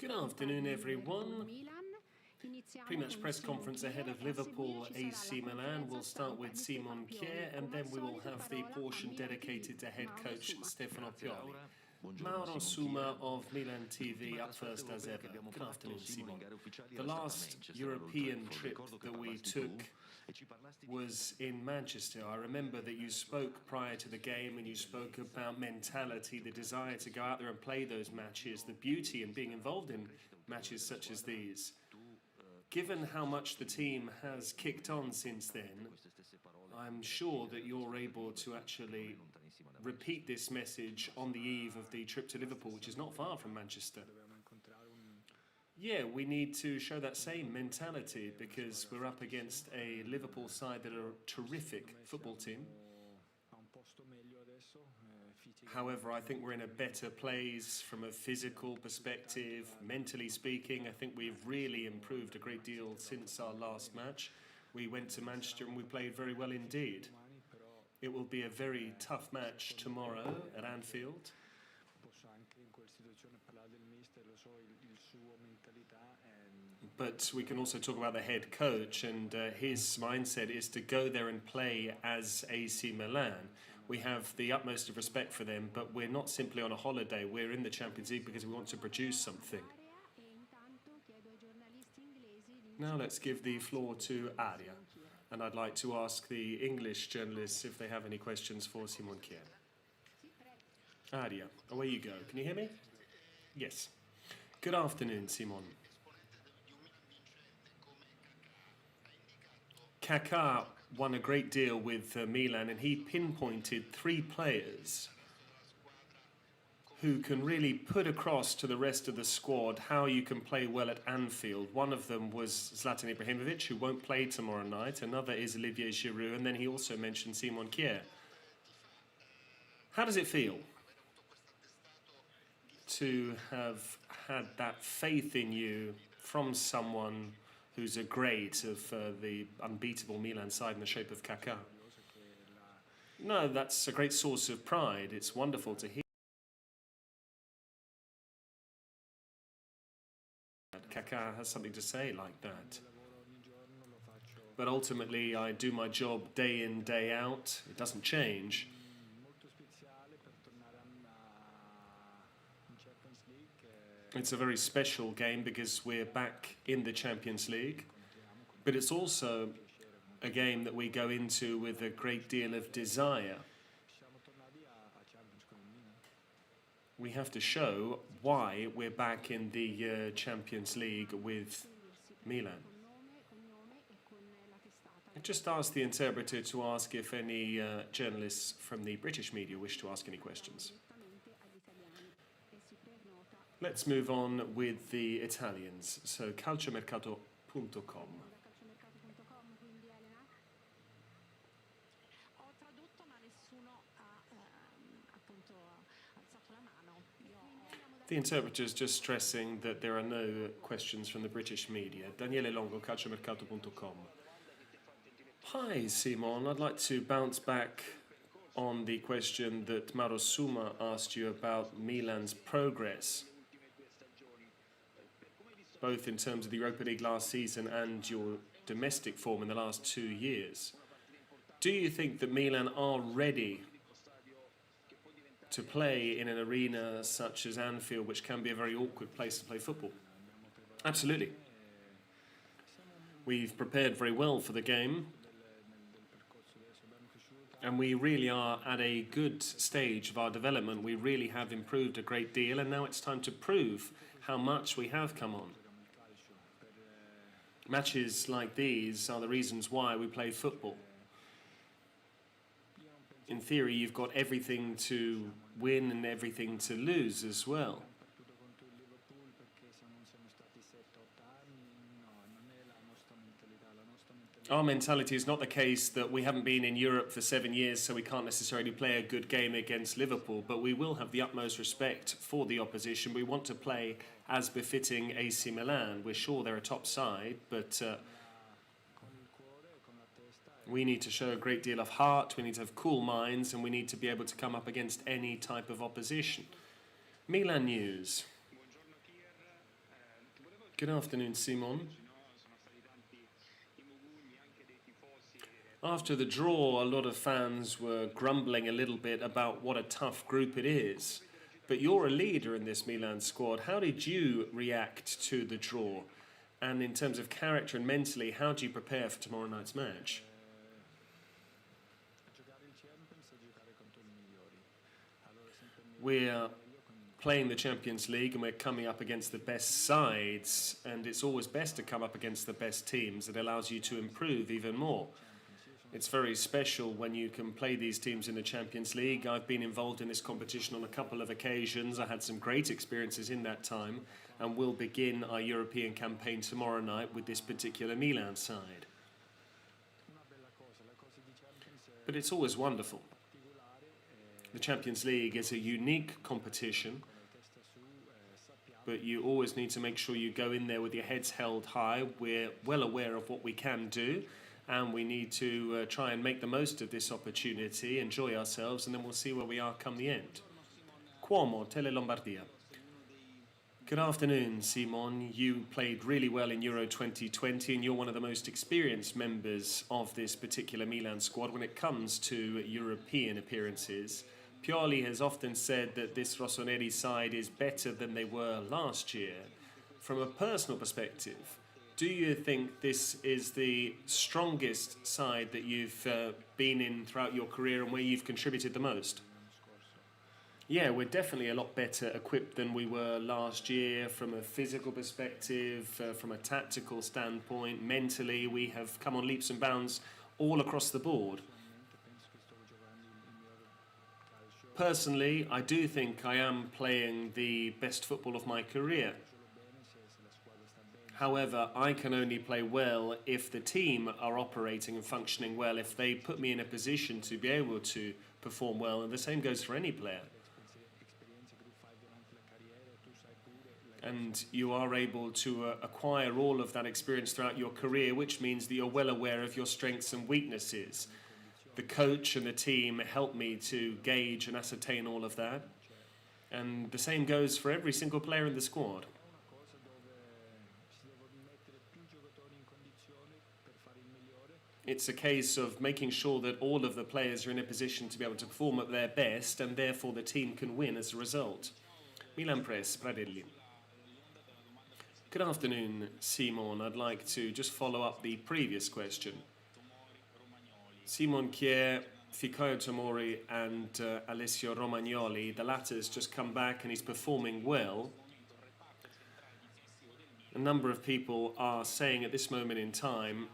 Good afternoon, everyone. Pre-match press conference ahead of Liverpool AC Milan. We'll start with Simon Kjær, and then we will have the portion dedicated to head coach Stefano Pioli. Mauro Suma of Milan TV up first as ever. Good afternoon, Simon. The last European trip that we took was in Manchester. I remember that you spoke prior to the game and you spoke about mentality, the desire to go out there and play those matches, the beauty in being involved in matches such as these. Given how much the team has kicked on since then, I'm sure that you're able to actually repeat this message on the eve of the trip to Liverpool, which is not far from Manchester. Yeah, we need to show that same mentality because we're up against a Liverpool side that are a terrific football team. However, I think we're in a better place from a physical perspective, mentally speaking. I think we've really improved a great deal since our last match. We went to Manchester and we played very well indeed. It will be a very tough match tomorrow at Anfield. But we can also talk about the head coach, and his mindset is to go there and play as AC Milan. We have the utmost of respect for them, but we're not simply on a holiday. We're in the Champions League because we want to produce something. Now let's give the floor to Aria. And I'd like to ask the English journalists if they have any questions for Simon Kjær. Aria, away you go. Can you hear me? Yes. Good afternoon, Simon. Kjær won a great deal with Milan, and he pinpointed 3 players who can really put across to the rest of the squad how you can play well at Anfield. One of them was Zlatan Ibrahimovic, who won't play tomorrow night. Another is Olivier Giroud, and then he also mentioned Simon Kjær. How does it feel to have had that faith in you from someone who's a great of the unbeatable Milan side in the shape of Kjær? No, that's a great source of pride. It's wonderful to hear. Kjær has something to say like that. But ultimately, I do my job day in, day out. It doesn't change. It's a very special game because we're back in the Champions League. But it's also a game that we go into with a great deal of desire. We have to show why we're back in the Champions League with Milan. I just asked the interpreter to ask if any journalists from the British media wish to ask any questions. Let's move on with the Italians. So, calciomercato.com. The interpreter is just stressing that there are no questions from the British media. Daniele Longo, calciomercato.com. Hi, Simon. I'd like to bounce back on the question that Mauro Suma asked you about Milan's progress, both in terms of the Europa League last season and your domestic form in the last 2 years. Do you think that Milan are ready to play in an arena such as Anfield, which can be a very awkward place to play football? Absolutely. We've prepared very well for the game, and we really are at a good stage of our development. We really have improved a great deal, and now it's time to prove how much we have come on. Matches like these are the reasons why we play football. In theory, you've got everything to win and everything to lose as well. Our mentality is not the case that we haven't been in Europe for 7 years, so we can't necessarily play a good game against Liverpool, but we will have the utmost respect for the opposition. We want to play as befitting AC Milan. We're sure they're a top side, but we need to show a great deal of heart, we need to have cool minds, and we need to be able to come up against any type of opposition. Milan news. Good afternoon, Simon. After the draw, a lot of fans were grumbling a little bit about what a tough group it is. But you're a leader in this Milan squad. How did you react to the draw? And in terms of character and mentally, how do you prepare for tomorrow night's match? We're playing the Champions League and we're coming up against the best sides, and it's always best to come up against the best teams. It allows you to improve even more. It's very special when you can play these teams in the Champions League. I've been involved in this competition on a couple of occasions. I had some great experiences in that time, and we'll begin our European campaign tomorrow night with this particular Milan side. But it's always wonderful. The Champions League is a unique competition, but you always need to make sure you go in there with your heads held high. We're well aware of what we can do, and we need to try and make the most of this opportunity, enjoy ourselves, and then we'll see where we are come the end. Cuomo, Tele Lombardia. Good afternoon, Simon. You played really well in Euro 2020, and you're one of the most experienced members of this particular Milan squad when it comes to European appearances. Pioli has often said that this Rossoneri side is better than they were last year. From a personal perspective, do you think this is the strongest side that you've been in throughout your career and where you've contributed the most? Yeah, we're definitely a lot better equipped than we were last year from a physical perspective, from a tactical standpoint. Mentally, we have come on leaps and bounds all across the board. Personally, I do think I am playing the best football of my career. However, I can only play well if the team are operating and functioning well, if they put me in a position to be able to perform well, and the same goes for any player. And you are able to acquire all of that experience throughout your career, which means that you're well aware of your strengths and weaknesses. The coach and the team help me to gauge and ascertain all of that. And the same goes for every single player in the squad. It's a case of making sure that all of the players are in a position to be able to perform at their best, and therefore the team can win as a result. Milan Press, Pradelli. Good afternoon, Simon. I'd like to just follow up the previous question. Simon Kjær, Fikayo Tomori and Alessio Romagnoli, the latter's just come back and he's performing well. A number of people are saying at this moment in time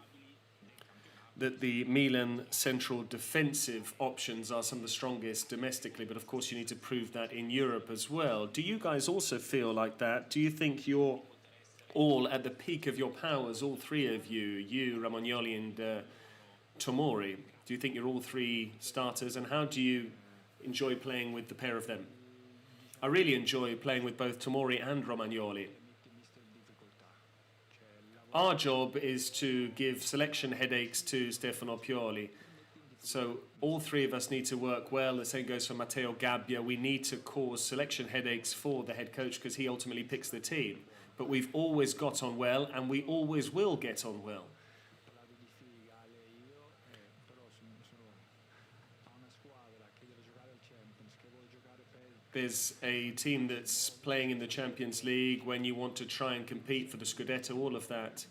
that the Milan central defensive options are some of the strongest domestically, but of course you need to prove that in Europe as well. Do you guys also feel like that? Do you think you're all at the peak of your powers, all three of you, Romagnoli and Tomori? Do you think you're all three starters, and how do you enjoy playing with the pair of them? I really enjoy playing with both Tomori and Romagnoli. Our job is to give selection headaches to Stefano Pioli. So all three of us need to work well. The same goes for Matteo Gabbia. We need to cause selection headaches for the head coach because he ultimately picks the team. But we've always got on well, and we always will get on well. There's a team that's playing in the Champions League when you want to try and compete for the Scudetto, all of that.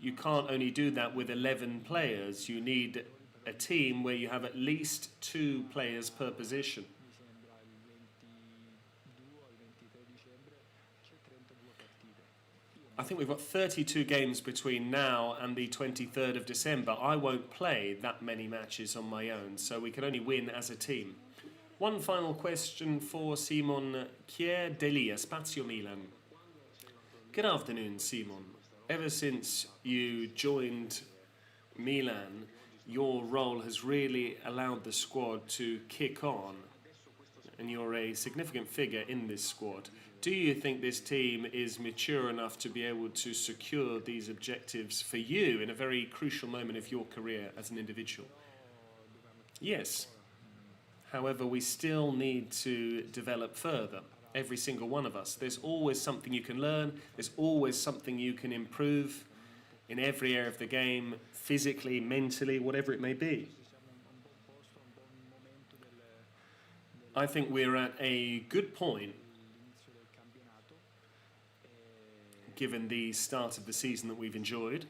You can't only do that with 11 players. You need a team where you have at least 2 players per position. I think we've got 32 games between now and the 23rd of December. I won't play that many matches on my own, so we can only win as a team. One final question for Simon Kjær, Delia, Spazio Milan. Good afternoon, Simon. Ever since you joined Milan, your role has really allowed the squad to kick on, and you're a significant figure in this squad. Do you think this team is mature enough to be able to secure these objectives for you in a very crucial moment of your career as an individual? Yes. However, we still need to develop further. every single one of us. There's always something you can learn. There's always something you can improve in every area of the game, physically, mentally, whatever it may be. I think we're at a good point, given the start of the season that we've enjoyed.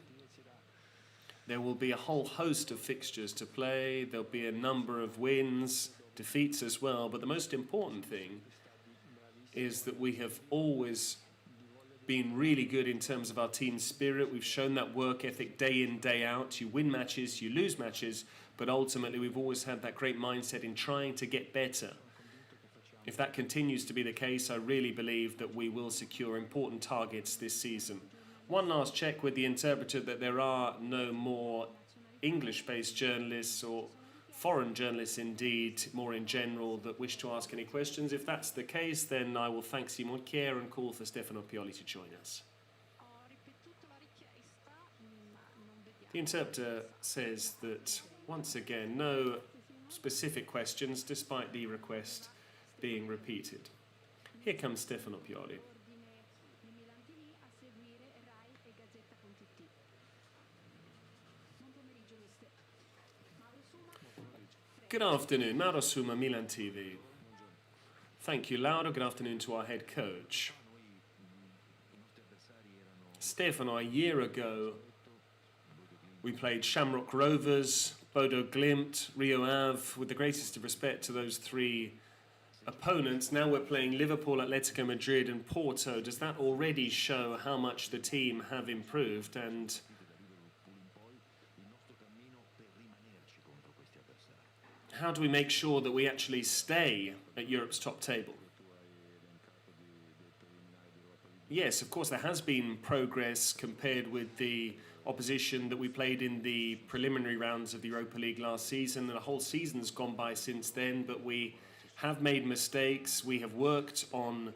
There will be a whole host of fixtures to play. There'll be a number of wins, defeats as well. But the most important thing is that we have always been really good in terms of our team spirit. We've shown that work ethic day in, day out. You win matches, you lose matches, but ultimately we've always had that great mindset in trying to get better. If that continues to be the case, I really believe that we will secure important targets this season. One last check with the interpreter that there are no more English-based journalists or foreign journalists indeed, more in general, that wish to ask any questions. If that's the case, then I will thank Simon Kjær and call for Stefano Pioli to join us. The interpreter says that, once again, no specific questions, despite the request being repeated. Here comes Stefano Pioli. Good afternoon, Mauro Suma, Milan TV. Thank you, Laura. Good afternoon to our head coach. Stefano, a year ago, we played Shamrock Rovers, Bodo Glimt, Rio Ave, with the greatest of respect to those three opponents. Now we're playing Liverpool, Atletico Madrid and Porto. Does that already show how much the team have improved? And how do we make sure that we actually stay at Europe's top table? Yes, of course, there has been progress compared with the opposition that we played in the preliminary rounds of the Europa League last season. And the whole season's gone by since then, but we have made mistakes. We have worked on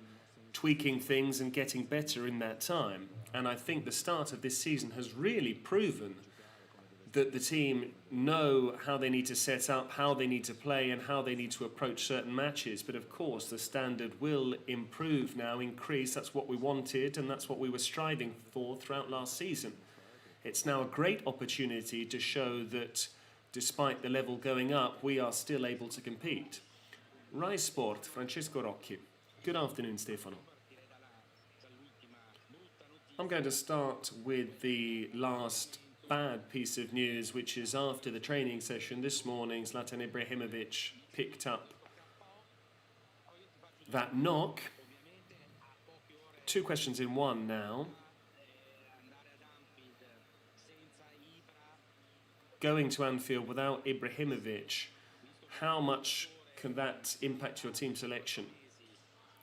tweaking things and getting better in that time. And I think the start of this season has really proven that the team know how they need to set up, how they need to play, and how they need to approach certain matches. But of course, the standard will improve now, increase. That's what we wanted, and that's what we were striving for throughout last season. It's now a great opportunity to show that despite the level going up, we are still able to compete. Rai Sport, Francesco Rocchi. Good afternoon, Stefano. I'm going to start with the last bad piece of news, which is after the training session this morning, Zlatan Ibrahimovic picked up that knock. Two questions in one now. Going to Anfield without Ibrahimovic, how much can that impact your team selection?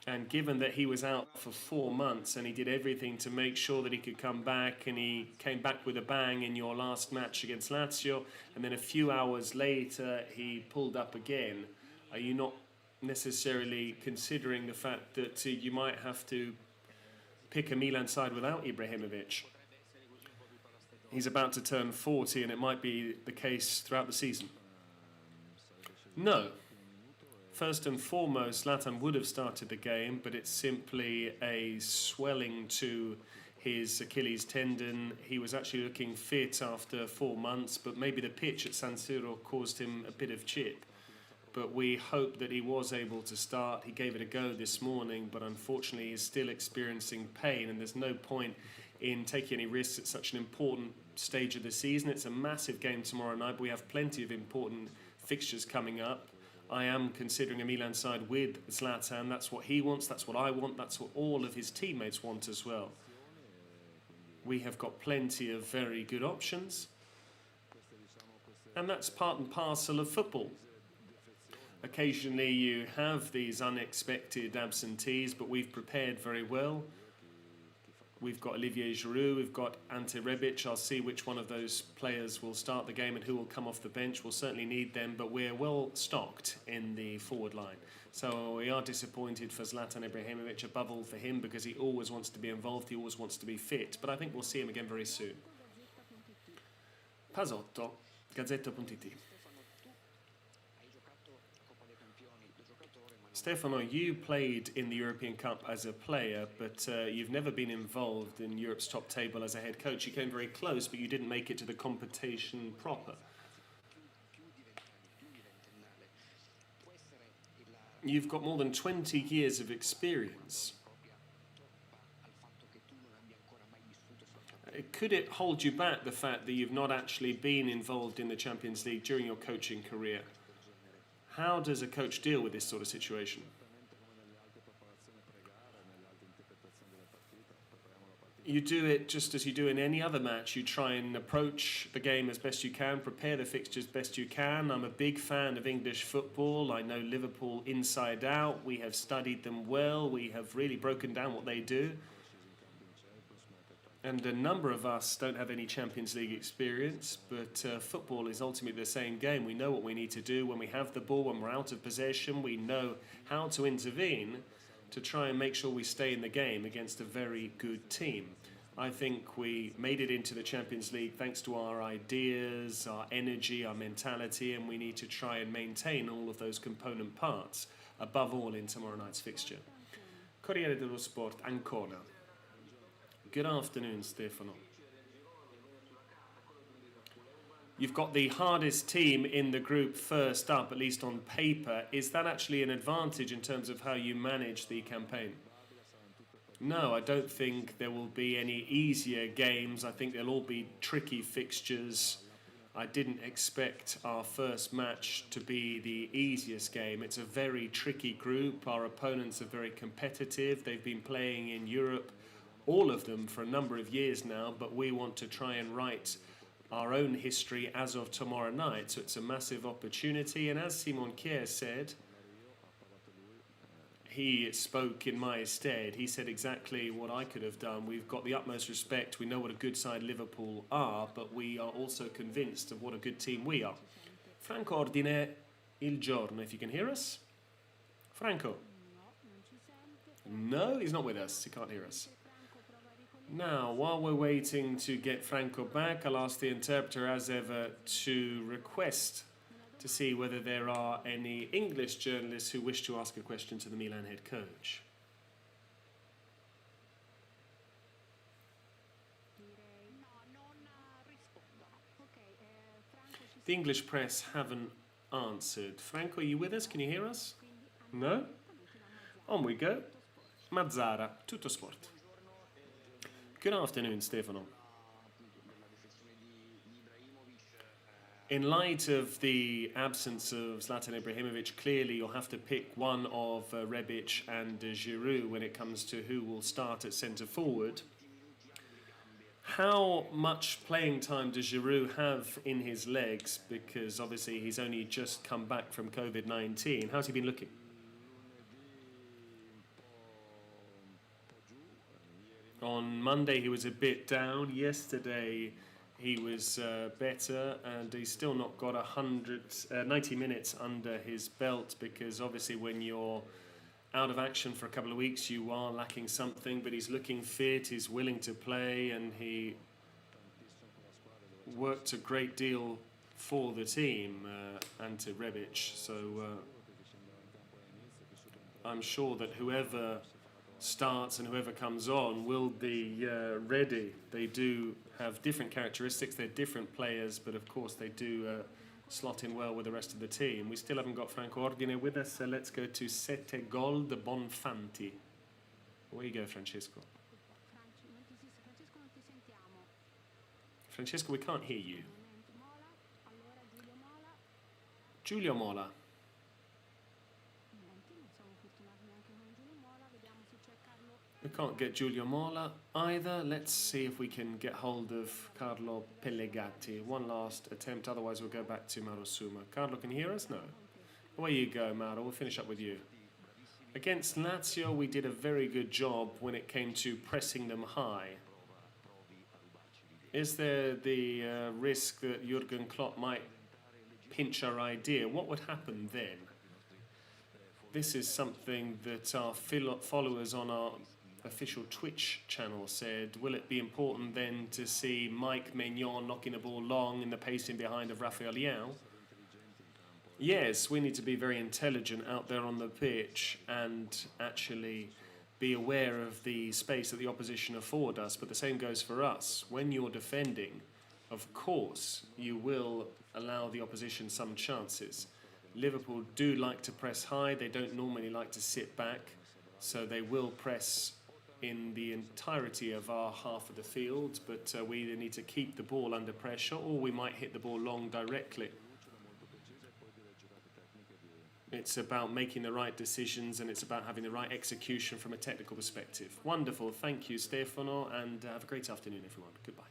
And given that he was out for 4 months and he did everything to make sure that he could come back, and he came back with a bang in your last match against Lazio, and then a few hours later he pulled up again, are you not necessarily considering the fact that you might have to pick a Milan side without Ibrahimovic? He's about to turn 40 and it might be the case throughout the season. No. First and foremost, Zlatan would have started the game, but it's simply a swelling to his Achilles tendon. He was actually looking fit after 4 months, but maybe the pitch at San Siro caused him a bit of chip. But we hope that he was able to start. He gave it a go this morning, but unfortunately he's still experiencing pain, and there's no point in taking any risks at such an important stage of the season. It's a massive game tomorrow night, but we have plenty of important fixtures coming up. I am considering a Milan side with Zlatan. That's what he wants, that's what I want, that's what all of his teammates want as well. We have got plenty of very good options, and that's part and parcel of football. Occasionally you have these unexpected absentees, but we've prepared very well. We've got Olivier Giroud, we've got Ante Rebic. I'll see which one of those players will start the game and who will come off the bench. We'll certainly need them, but we're well stocked in the forward line. So we are disappointed for Zlatan Ibrahimovic, above all for him, because he always wants to be involved, he always wants to be fit. But I think we'll see him again very soon. Pasotto, Gazzetta.it. Stefano, you played in the European Cup as a player, but you've never been involved in Europe's top table as a head coach. You came very close, but you didn't make it to the competition proper. You've got more than 20 years of experience. Could it hold you back, the fact that you've not actually been involved in the Champions League during your coaching career? How does a coach deal with this sort of situation? You do it just as you do in any other match. You try and approach the game as best you can, prepare the fixtures best you can. I'm a big fan of English football. I know Liverpool inside out. We have studied them well. We have really broken down what they do. And a number of us don't have any Champions League experience, but football is ultimately the same game. We know what we need to do when we have the ball, when we're out of possession. We know how to intervene to try and make sure we stay in the game against a very good team. I think we made it into the Champions League thanks to our ideas, our energy, our mentality, and we need to try and maintain all of those component parts, above all in tomorrow night's fixture. Corriere dello Sport, Ancona. Good afternoon, Stefano. You've got the hardest team in the group first up, at least on paper. Is that actually an advantage in terms of how you manage the campaign? No, I don't think there will be any easier games. I think they'll all be tricky fixtures. I didn't expect our first match to be the easiest game. It's a very tricky group. Our opponents are very competitive. They've been playing in Europe, all of them, for a number of years now, but we want to try and write our own history as of tomorrow night. So it's a massive opportunity. And as Simon Kjær said, he spoke in my stead. He said exactly what I could have done. We've got the utmost respect. We know what a good side Liverpool are, but we are also convinced of what a good team we are. Franco Ordine, il giorno, if you can hear us. Franco? No, he's not with us. He can't hear us. Now, while we're waiting to get Franco back, I'll ask the interpreter, as ever, to request to see whether there are any English journalists who wish to ask a question to the Milan head coach. The English press haven't answered. Franco, are you with us? Can you hear us? No? On we go. Mazzara, Tutto Sport. Good afternoon, Stefano. In light of the absence of Zlatan Ibrahimovic, clearly you'll have to pick one of Rebic and Giroud when it comes to who will start at centre forward. How much playing time does Giroud have in his legs? Because obviously he's only just come back from COVID-19. How's he been looking? On Monday he was a bit down. Yesterday he was better, and he's still not got 90 minutes under his belt, because obviously when you're out of action for a couple of weeks you are lacking something, but he's looking fit, he's willing to play, and he worked a great deal for the team and to Rebic. So I'm sure that whoever starts and whoever comes on will be ready. They do have different characteristics, they're different players, but of course they do slot in well with the rest of the team. We still haven't got Franco Ordine with us, so let's go to Sette Gol de Bonfanti. Where you go, Francesco? Francesco, we can't hear you. Giulio Mola. We can't get Giulio Mola either. Let's see if we can get hold of Carlo Pellegatti. One last attempt, otherwise we'll go back to Mauro Suma. Carlo, can you hear us? No. Away you go, Mauro. We'll finish up with you. Against Lazio, we did a very good job when it came to pressing them high. Is there the risk that Jurgen Klopp might pinch our idea? What would happen then? This is something that our followers on our official Twitch channel said. Will it be important then to see Mike Maignan knocking the ball long in the pacing behind of Rafael Leão? Yes, we need to be very intelligent out there on the pitch and actually be aware of the space that the opposition afford us, but the same goes for us. When you're defending, of course, you will allow the opposition some chances. Liverpool do like to press high, they don't normally like to sit back, so they will press in the entirety of our half of the field, but we either need to keep the ball under pressure or we might hit the ball long directly. It's about making the right decisions and it's about having the right execution from a technical perspective. Wonderful. Thank you, Stefano, and have a great afternoon, everyone. Goodbye.